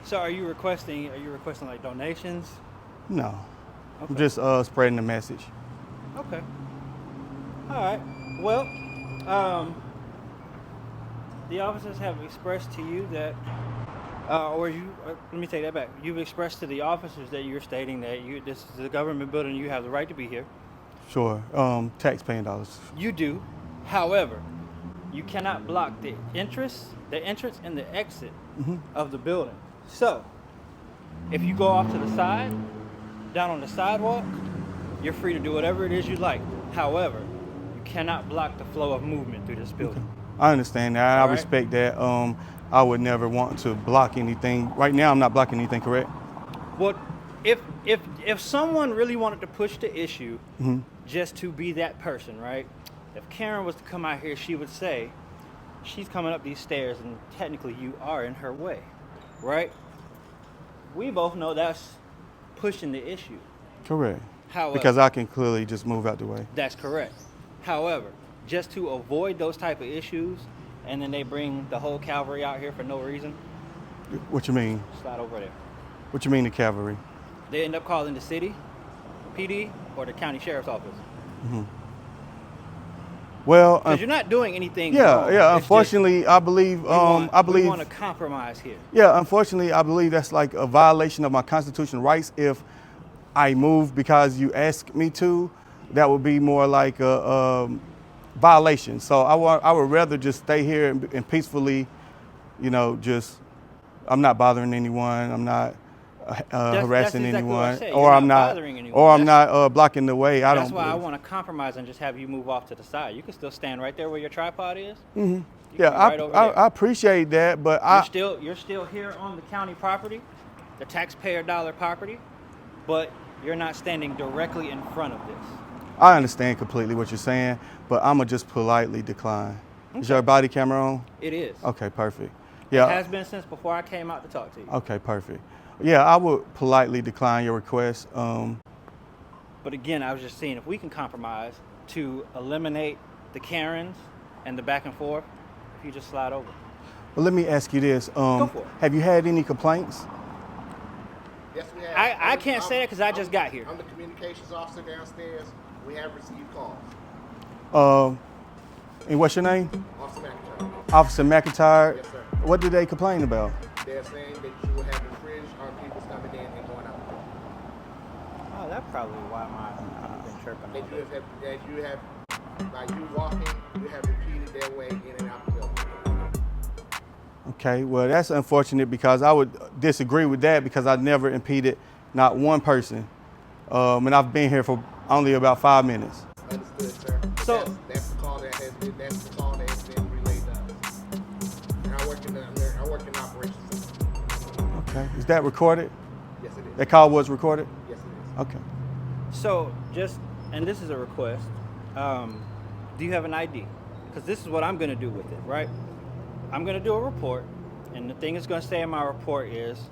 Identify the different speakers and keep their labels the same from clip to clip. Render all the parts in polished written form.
Speaker 1: So are you requesting like donations?
Speaker 2: No.
Speaker 1: Okay.
Speaker 2: I'm just spreading the message.
Speaker 1: Okay. All right. Well, the officers have expressed to you that, let me take that back. You've expressed to the officers that you're stating that this is a government building, you have the right to be here.
Speaker 2: Sure. Tax-paying dollars.
Speaker 1: You do. However, you cannot block the entrance and the exit of the building. So, if you go off to the side, down on the sidewalk, you're free to do whatever it is you like. However, you cannot block the flow of movement through this building.
Speaker 2: Okay. I understand that. I respect that. I would never want to block anything. Right now, I'm not blocking anything, correct?
Speaker 1: Well, if someone really wanted to push the issue just to be that person, right? If Karen was to come out here, she would say, she's coming up these stairs and technically you are in her way, right? We both know that's pushing the issue.
Speaker 2: Correct.
Speaker 1: However,
Speaker 2: because I can clearly just move out the way.
Speaker 1: That's correct. However, just to avoid those type of issues, and then they bring the whole cavalry out here for no reason.
Speaker 2: What you mean?
Speaker 1: Slide over there.
Speaker 2: What you mean the cavalry?
Speaker 1: They end up calling the city, PD, or the county sheriff's office.
Speaker 2: Well,
Speaker 1: because you're not doing anything
Speaker 2: wrong.
Speaker 1: Yeah.
Speaker 2: Unfortunately, I believe.
Speaker 1: We want to compromise here.
Speaker 2: Yeah. Unfortunately, I believe that's like a violation of my constitutional rights. If I move because you ask me to, that would be more like a violation. So I would rather just stay here and peacefully, I'm not bothering anyone. I'm not harassing anyone, or I'm not blocking the way.
Speaker 1: That's why I want to compromise and just have you move off to the side. You can still stand right there where your tripod is.
Speaker 2: Yeah, I appreciate that, but
Speaker 1: you're still here on the county property, the taxpayer dollar property, but you're not standing directly in front of this.
Speaker 2: I understand completely what you're saying, but I'm gonna just politely decline. Okay. Is your body camera on?
Speaker 1: It is.
Speaker 2: Okay, perfect. Yeah.
Speaker 1: It has been since before I came out to talk to you.
Speaker 2: Okay, perfect. Yeah, I would politely decline your request.
Speaker 1: But again, I was just seeing if we can compromise to eliminate the Karens and the back and forth, if you just slide over.
Speaker 2: Well, let me ask you this.
Speaker 1: Go for it.
Speaker 2: Have you had any complaints?
Speaker 3: Yes, we have.
Speaker 1: I can't say that because I just got here.
Speaker 3: I'm the communications officer downstairs. We have received calls.
Speaker 2: And what's your name?
Speaker 3: Officer McIntyre.
Speaker 2: Officer McIntyre.
Speaker 3: Yes, sir.
Speaker 2: What did they complain about?
Speaker 3: They're saying that you will have infringed on people's coming in and going out.
Speaker 1: Oh, that's probably why I've been chirping.
Speaker 3: That you have, by you walking, you have impeded their way in and out the building.
Speaker 2: Okay, well, that's unfortunate because I would disagree with that because I never impeded not one person. And I've been here for only about 5 minutes.
Speaker 3: Understood, sir.
Speaker 1: So
Speaker 3: that's the call that has been relayed to us. And I work in operations.
Speaker 2: Okay, is that recorded?
Speaker 3: Yes, it is.
Speaker 2: That call was recorded?
Speaker 3: Yes, it is.
Speaker 2: Okay.
Speaker 1: So and this is a request, do you have an ID? Because this is what I'm going to do with it, right? I'm going to do a report, and the thing it's going to say in my report is,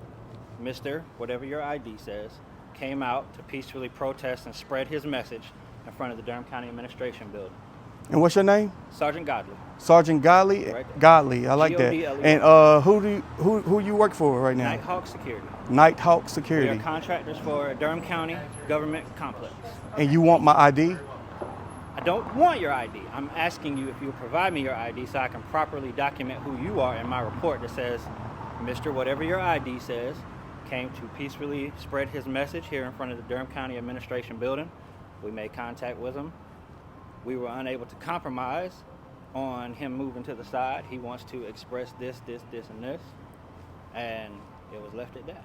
Speaker 1: Mr. whatever your ID says, came out to peacefully protest and spread his message in front of the Durham County Administration Building.
Speaker 2: And what's your name?
Speaker 1: Sergeant Godley.
Speaker 2: Sergeant Godley?
Speaker 1: Right.
Speaker 2: Godley, I like that.
Speaker 1: Godley.
Speaker 2: And who you work for right now?
Speaker 1: Nighthawk Security.
Speaker 2: Nighthawk Security.
Speaker 1: We are contractors for Durham County Government Complex.
Speaker 2: And you want my ID?
Speaker 1: I don't want your ID. I'm asking you if you'll provide me your ID so I can properly document who you are in my report that says, Mr. whatever your ID says, came to peacefully spread his message here in front of the Durham County Administration Building. We made contact with him. We were unable to compromise on him moving to the side. He wants to express this, and this, and it was left at that.